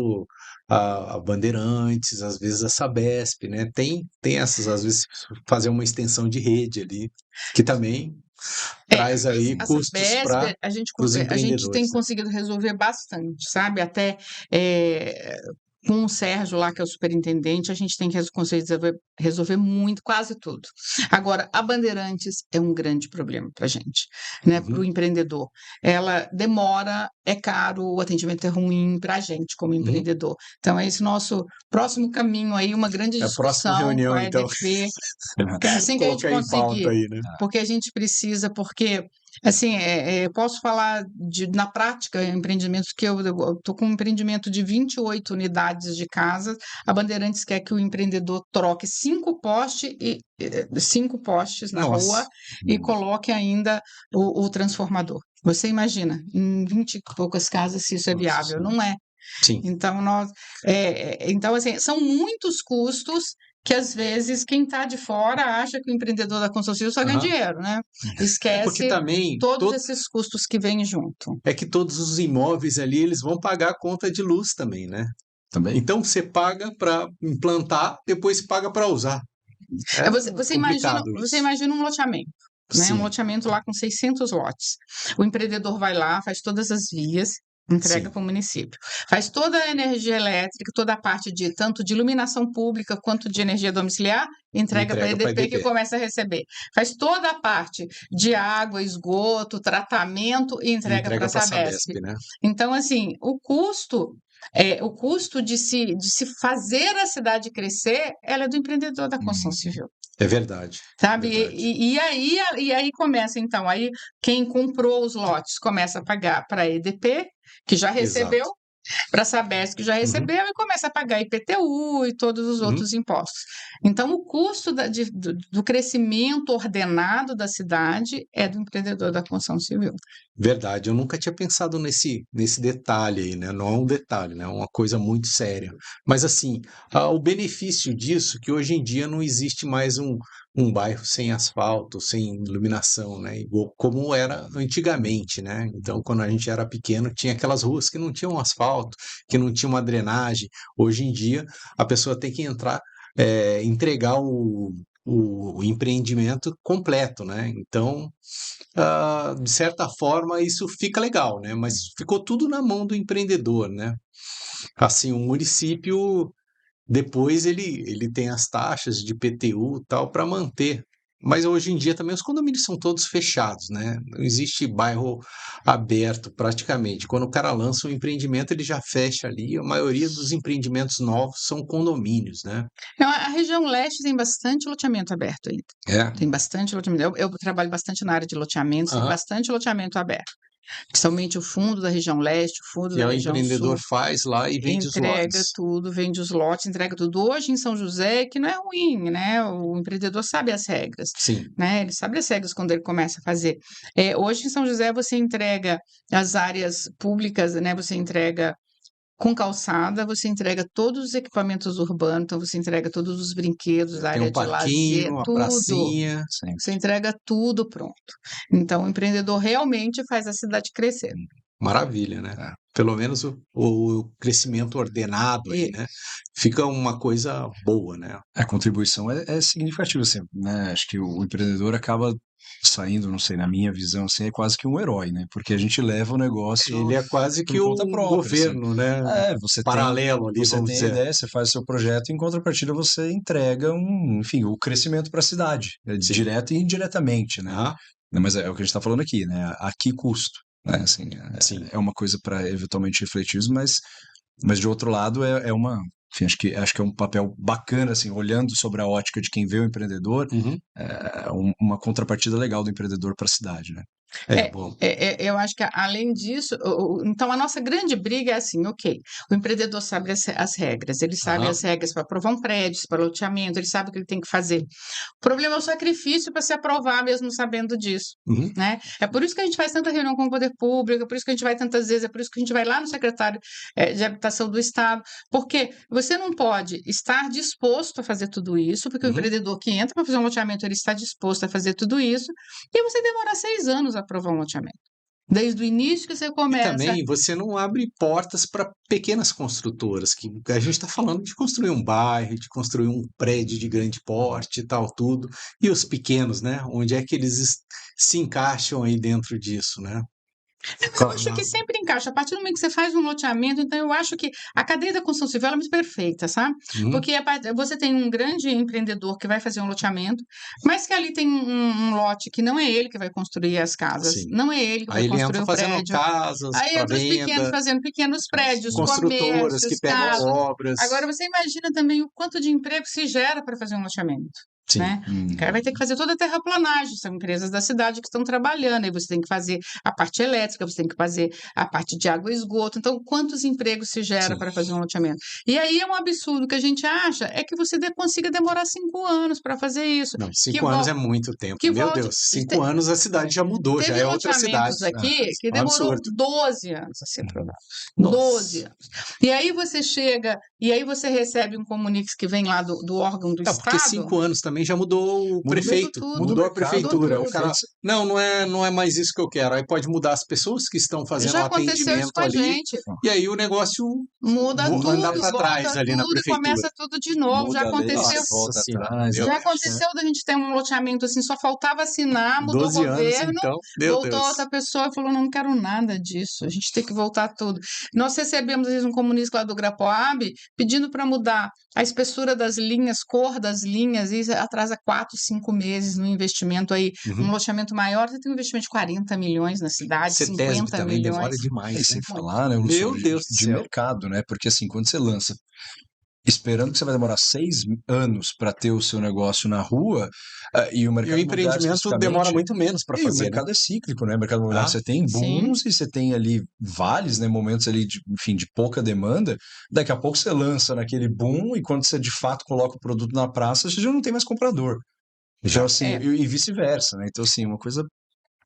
a Bandeirantes, às vezes a Sabesp, né? Tem essas, às vezes, fazer uma extensão de rede ali, que também traz aí A custos Sabesp, para os a gente tem empreendedores, né? conseguido resolver bastante, sabe? Até com o Sérgio lá, que é o superintendente, a gente tem que conseguir resolver muito, quase tudo. Agora, a Bandeirantes é um grande problema para a gente, né? Para o Uhum. empreendedor. Ela demora, é caro, o atendimento é ruim para a gente como empreendedor. Então, é esse nosso próximo caminho aí, uma grande É a próxima discussão com reunião, a então, EDP, que assim que a gente colocar em pauta conseguir, aí, né? porque a gente precisa, porque assim, eu posso falar na prática, empreendimentos que eu estou com um empreendimento de 28 unidades de casas, a Bandeirantes quer que o empreendedor troque 5 postes na rua Nossa, e coloque ainda o transformador. Você imagina, em 20 e poucas casas, se isso é nossa viável? senhora. Não é. Sim. Então, então, assim, são muitos custos que, às vezes, quem está de fora acha que o empreendedor da construção civil só ganha Aham. dinheiro, né? Porque Esquece também todos esses custos que vêm junto. é que todos os imóveis ali eles vão pagar a conta de luz também, né? Também. Então você paga para implantar, depois paga para usar. É Você complicado isso. imagina um loteamento, né? Um Sim, loteamento lá com 600 lotes. O empreendedor vai lá, faz todas as vias, entrega sim. para o município. Faz toda a energia elétrica, toda a parte de tanto de iluminação pública quanto de energia domiciliar, entrega para a Entrega para a EDP que EDP. começa a receber. Faz toda a parte de água, esgoto, tratamento e entrega para Entrega a para a Sabesp. Sabesp, né? Então, assim, o custo de se fazer a cidade crescer, ela é do empreendedor da construção civil. É verdade. Sabe? Verdade. E aí começa, então, aí quem comprou os lotes começa a pagar para a EDP, que já recebeu, Exato. para a Sabesp, que já recebeu, e começa a pagar IPTU e todos os Uhum. outros impostos. Então, o custo do crescimento ordenado da cidade é do empreendedor da construção civil. Verdade, eu nunca tinha pensado nesse detalhe aí, né? Não é um detalhe, né? É uma coisa muito séria. Mas assim, o benefício disso é que hoje em dia não existe mais um bairro sem asfalto, sem iluminação, né? Igual como era antigamente, né? Então, quando a gente era pequeno, tinha aquelas ruas que não tinham asfalto, que não tinha uma drenagem. Hoje em dia, a pessoa tem que entrar, entregar o empreendimento completo, né? Então, de certa forma, isso fica legal, né? Mas ficou tudo na mão do empreendedor, né? Assim, o município, depois ele tem as taxas de IPTU e tal para manter. Mas hoje em dia também os condomínios são todos fechados, né? Não existe bairro aberto praticamente. Quando o cara lança um empreendimento, ele já fecha ali. A maioria dos empreendimentos novos são condomínios, né? Não, a região leste tem bastante loteamento aberto ainda. É. Tem bastante loteamento. Eu trabalho bastante na área de loteamentos, tem Aham. bastante loteamento aberto. Principalmente o fundo da região leste, o fundo Que da o região empreendedor sul. faz lá e vende os Entrega lotes. tudo, vende os lotes, entrega tudo. Hoje em São José, que não é ruim, né? O empreendedor sabe as regras, Sim. né? Ele sabe as regras quando ele começa a fazer. Hoje em São José você entrega as áreas públicas, né? Você entrega com calçada, você entrega todos os equipamentos urbanos, então você entrega todos os brinquedos da Tem área um de lazer, parquinho, uma tudo. pracinha. Você entrega tudo pronto. Então o empreendedor realmente faz a cidade crescer. Maravilha, né? Pelo menos o crescimento ordenado aí, né? Fica uma coisa boa, né? A contribuição é significativa, assim, né? Acho que o empreendedor acaba saindo, não sei, na minha visão, assim, é quase que um herói, né? Porque a gente leva o negócio Ele é quase por que conta um própria, assim. governo, né? Você Paralelo ali, você vamos tem a dizer. ideia, você faz o seu projeto e em contrapartida você entrega enfim, o crescimento para a cidade, Sim. direto e indiretamente, né? Ah, Mas é o que a gente está falando aqui, né? A que custo, né? Assim, sim. é uma coisa para eventualmente refletir, mas de outro lado é uma, enfim, acho que é um papel bacana, assim, olhando sobre a ótica de quem vê o empreendedor, Uhum. uma contrapartida legal do empreendedor para a cidade, né? Bom. Eu acho que, além disso, então a nossa grande briga é assim, ok, o empreendedor sabe as regras, ele sabe Aham. as regras para aprovar um prédio, para loteamento, ele sabe o que ele tem que fazer. O problema é o sacrifício para se aprovar mesmo sabendo disso. Uhum. Né? É por isso que a gente faz tanta reunião com o poder público, é por isso que a gente vai tantas vezes, é por isso que a gente vai lá no secretário de habitação do Estado, porque você não pode estar disposto a fazer tudo isso, porque o Uhum. empreendedor que entra para fazer um loteamento, ele está disposto a fazer tudo isso, e você demora 6 anos a aprovar um loteamento. Desde o início que você E começa. também você não abre portas para pequenas construtoras, que a gente está falando de construir um bairro, de construir um prédio de grande porte e tal, tudo. E os pequenos, né? Onde é que eles se encaixam aí dentro disso, né? Eu acho que sempre encaixa. A partir do momento que você faz um loteamento, então eu acho que a cadeia da construção civil é muito perfeita, sabe? Uhum. Porque você tem um grande empreendedor que vai fazer um loteamento, mas que ali tem um lote que não é ele que vai construir as casas, Sim. não é ele que vai Aí ele construir entra o fazendo prédio. casas Aí para entra os pequenos venda, fazendo pequenos prédios, construtoras que comércios, pegam casas. obras. Agora você imagina também o quanto de emprego se gera para fazer um loteamento. Sim. Né? O cara vai ter que fazer toda a terraplanagem, são empresas da cidade que estão trabalhando, aí você tem que fazer a parte elétrica, você tem que fazer a parte de água e esgoto. Então, quantos empregos se gera Sim. para fazer um loteamento? E aí é um absurdo que a gente acha é que você consiga demorar 5 anos para fazer isso. Não, 5 anos é muito tempo. Que Meu volte. Deus, 5 anos a cidade já mudou, já Teve é outra cidade. loteamentos aqui que É um demorou absurdo. 12 anos a ser aprovado. Nossa. 12 anos. E aí você chega, e aí você recebe um comunique que vem lá do órgão do Não, porque Estado. 5 anos também já mudou o prefeito, tudo. mudou a Mudou prefeitura. tudo. O cara, não é mais isso que eu quero. Aí pode mudar as pessoas que estão fazendo Já o aconteceu isso atendimento com a ali, gente. e aí o negócio Muda vai tudo, andar para volta trás ali na tudo e prefeitura. começa tudo de novo. Já Muda a lei, aconteceu. você volta Nossa Senhora, atrás. meu Já Deus. aconteceu da gente ter um loteamento assim, só faltava assinar, mudou o 12 anos, governo, então, meu voltou Deus. outra pessoa e falou: não quero nada disso, a gente tem que voltar tudo. Nós recebemos às vezes um comunicado lá do Grapoab pedindo para mudar a espessura das linhas, cor das linhas, e atrasa 4, 5 meses no investimento aí. Uhum. Um loteamento maior, você tem um investimento de 40 milhões na cidade, CETESB 50 também milhões. demora demais, E né? sem falar, né, Meu Lúcio, Deus do de céu. mercado, né? Porque assim, quando você lança esperando que você vai demorar 6 anos para ter o seu negócio na rua, e o E mercado o imobiliário empreendimento demora especificamente. muito menos para E o fazer, né? mercado é cíclico, né? O mercado imobiliário Ah, você tem sim. booms e você tem ali vales, né? Momentos ali de, enfim, de pouca demanda. Daqui a pouco você lança naquele boom e quando você de fato coloca o produto na praça, você já não tem mais comprador. Então, assim, e vice-versa, né? Então, assim, uma coisa.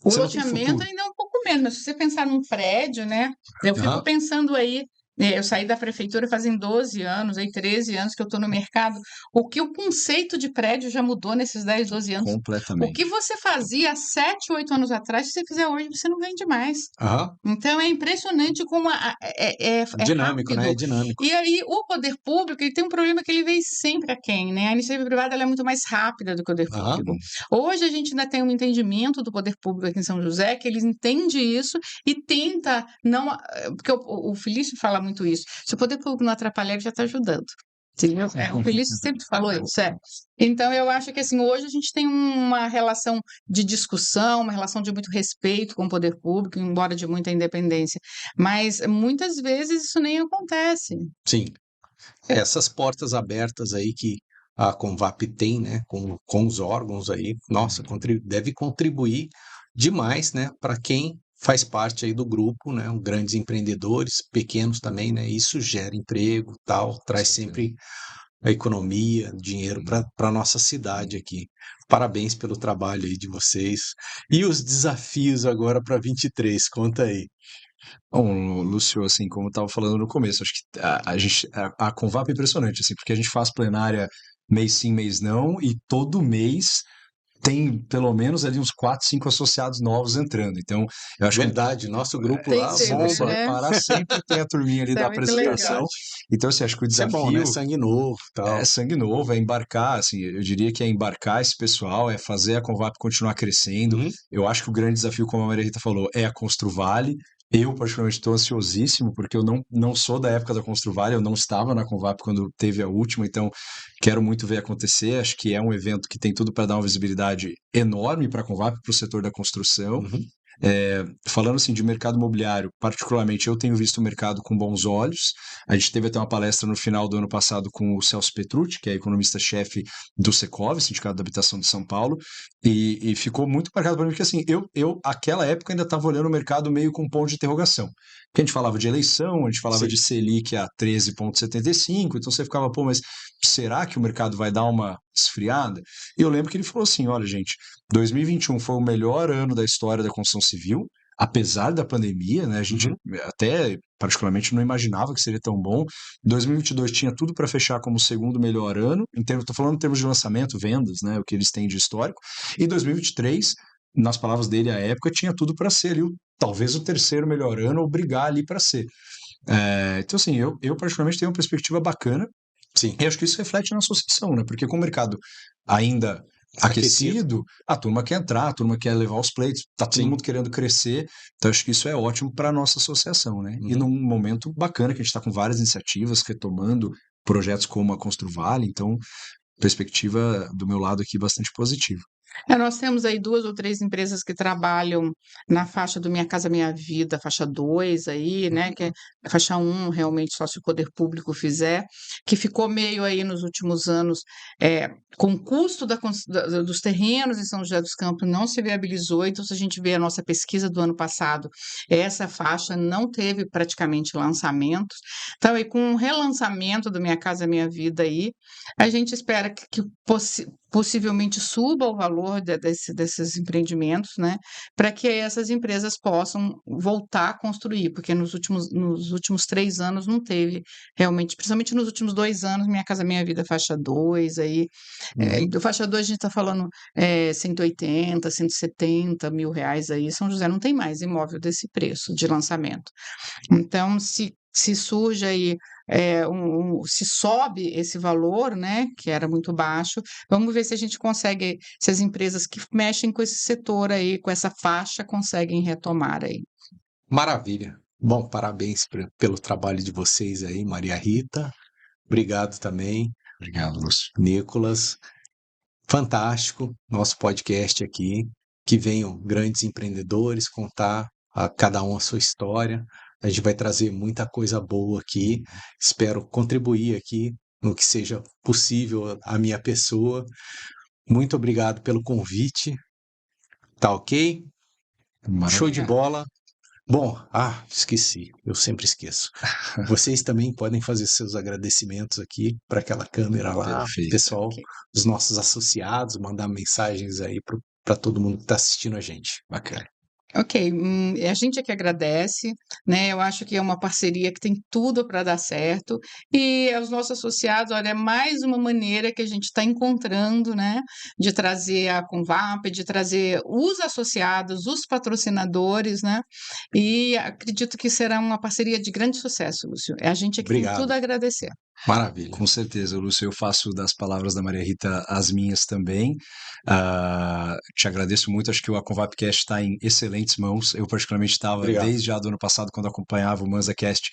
O Você não tem loteamento futuro. ainda é um pouco menos, mas se você pensar num prédio, né? Eu fico Aham. pensando aí Eu saí da prefeitura fazem 12 anos, aí 13 anos que eu estou no mercado. O que o conceito de prédio já mudou nesses 10, 12 anos? O que Completamente. você fazia há 7, 8 anos atrás, se você fizer hoje, você não vende mais. Aham. Então é impressionante como é Dinâmico, né? rápido. É dinâmico. E aí o poder público ele tem um problema que ele vem sempre aquém, né? A iniciativa privada ela é muito mais rápida do que o poder Aham. público. Hoje a gente ainda tem um entendimento do poder público aqui em São José, que eles entendem isso e tenta não. Porque o Felício fala muito isso. Se o poder público não atrapalhar, ele já está ajudando. Entendeu? O Felício sempre falou isso. Então, eu acho que assim, hoje a gente tem uma relação de discussão, uma relação de muito respeito com o poder público, embora de muita independência. Mas muitas vezes isso nem acontece. Sim. Essas portas abertas aí que a Convap tem, né, com os órgãos aí, nossa, deve contribuir demais, né, para quem faz parte aí do grupo, né, os grandes empreendedores, pequenos também, né, isso gera emprego, tal, traz sempre a economia, dinheiro para a nossa cidade aqui. Parabéns pelo trabalho aí de vocês. E os desafios agora para 23, conta aí. Bom, Lúcio, assim, como eu estava falando no começo, acho que a Convap é impressionante, assim, porque a gente faz plenária mês sim, mês não, e todo mês tem pelo menos ali uns 4, 5 associados novos entrando. Então, eu acho que Verdade, nosso grupo Tem lá se sempre, você bomba. né? reparar, sempre tem a turminha ali Isso da é muito legal. apresentação. Verdade. Então, assim, acho que o Isso é bom, né? desafio Sangue novo, é tal. sangue novo, é embarcar, assim, eu diria que é embarcar esse pessoal, é fazer a Convap continuar crescendo. Uhum. Eu acho que o grande desafio, como a Maria Rita falou, é a Construvale. Eu, particularmente, estou ansiosíssimo, porque eu não sou da época da Construvale, eu não estava na Convap quando teve a última, então quero muito ver acontecer. Acho que é um evento que tem tudo para dar uma visibilidade enorme para a Convap, para o setor da construção. Uhum. Falando assim de mercado imobiliário, particularmente eu tenho visto o mercado com bons olhos. A gente teve até uma palestra no final do ano passado com o Celso Petrucci, que é economista-chefe do Secov, Sindicato da Habitação de São Paulo, e ficou muito marcado para mim, porque assim, eu aquela época ainda estava olhando o mercado meio com um ponto de interrogação. Porque a gente falava de eleição, a gente falava Sim. de Selic a 13,75, então você ficava, pô, mas será que o mercado vai dar uma esfriada? E eu lembro que ele falou assim, olha gente, 2021 foi o melhor ano da história da construção civil, apesar da pandemia, né? A gente Uhum. até particularmente não imaginava que seria tão bom. 2022 tinha tudo para fechar como o segundo melhor ano, estou falando em termos de lançamento, vendas, né? O que eles têm de histórico. E 2023, nas palavras dele à época, tinha tudo para ser ali, talvez o terceiro melhor ano ou brigar ali para ser. Então, assim, eu particularmente tenho uma perspectiva bacana. Sim. E acho que isso reflete na associação, né? Porque com o mercado ainda Aquecido. aquecido, a turma quer entrar, a turma quer levar os pleitos, tá todo Sim. mundo querendo crescer, então acho que isso é ótimo para a nossa associação, né? E Uhum. num momento bacana que a gente está com várias iniciativas, retomando projetos como a Construvale, então perspectiva do meu lado aqui bastante positiva. Nós temos aí 2 ou 3 empresas que trabalham na faixa do Minha Casa Minha Vida, faixa 2 aí, né, que é a faixa 1 realmente só se o poder público fizer, que ficou meio aí nos últimos anos, com o custo dos terrenos em São José dos Campos não se viabilizou, então se a gente vê a nossa pesquisa do ano passado, essa faixa não teve praticamente lançamentos. Então aí com o relançamento do Minha Casa Minha Vida aí, a gente espera que possivelmente suba o valor desses empreendimentos, né, para que essas empresas possam voltar a construir, porque nos últimos 3 anos não teve realmente, principalmente nos últimos 2 anos, Minha Casa Minha Vida faixa 2, aí, do faixa 2 a gente está falando 180, 170 mil reais aí, São José não tem mais imóvel desse preço de lançamento. Então, se surge aí, se sobe esse valor, né, que era muito baixo, vamos ver se a gente consegue, se as empresas que mexem com esse setor aí, com essa faixa, conseguem retomar aí. Maravilha. Bom, parabéns pelo trabalho de vocês aí, Maria Rita. Obrigado também, Obrigado, Lúcio. Nicolas. Fantástico nosso podcast aqui. Que venham grandes empreendedores contar a cada um a sua história. A gente vai trazer muita coisa boa aqui. Espero contribuir aqui no que seja possível a minha pessoa. Muito obrigado pelo convite. Tá ok? Show de Maravilha. bola. Bom, esqueci. Eu sempre esqueço. Vocês também podem fazer seus agradecimentos aqui para aquela câmera lá, Perfeito. pessoal, Ok. dos nossos associados, mandar mensagens aí para todo mundo que está assistindo a gente. Bacana. Ok, a gente é que agradece, né? Eu acho que é uma parceria que tem tudo para dar certo. E aos nossos associados, olha, é mais uma maneira que a gente está encontrando, né? De trazer a Convap, de trazer os associados, os patrocinadores, né? E acredito que será uma parceria de grande sucesso, Lúcio. A gente é que tem tudo Obrigado. a agradecer. Maravilha. Com certeza, Lúcio, eu faço das palavras da Maria Rita as minhas também. Te agradeço muito, acho que o Convapcast está em excelentes mãos. Eu particularmente estava, Obrigado. desde já do ano passado, quando acompanhava o ManzaCast,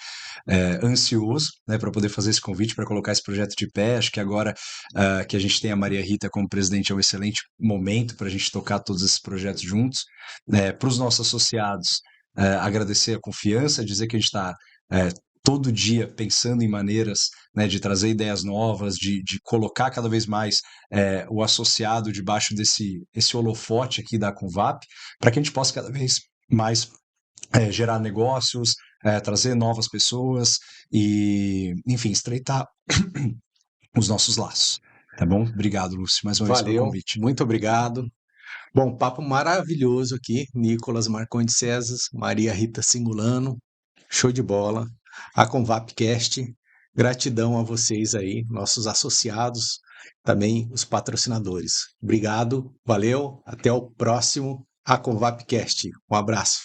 ansioso, né, para poder fazer esse convite, para colocar esse projeto de pé. Acho que agora que a gente tem a Maria Rita como presidente, é um excelente momento para a gente tocar todos esses projetos juntos. Para os nossos associados, agradecer a confiança, dizer que a gente está todo dia pensando em maneiras, né, de trazer ideias novas, de colocar cada vez mais o associado debaixo esse holofote aqui da Convap, para que a gente possa cada vez mais gerar negócios, trazer novas pessoas e, enfim, estreitar os nossos laços. Tá bom? Obrigado, Lúcio, mais uma vez pelo Valeu, convite. muito obrigado. Bom, papo maravilhoso aqui. Nicolas Marcondes César, Maria Rita Singulano, show de bola. A Convapcast, gratidão a vocês aí, nossos associados, também os patrocinadores. Obrigado, valeu, até o próximo A Convapcast. Um abraço.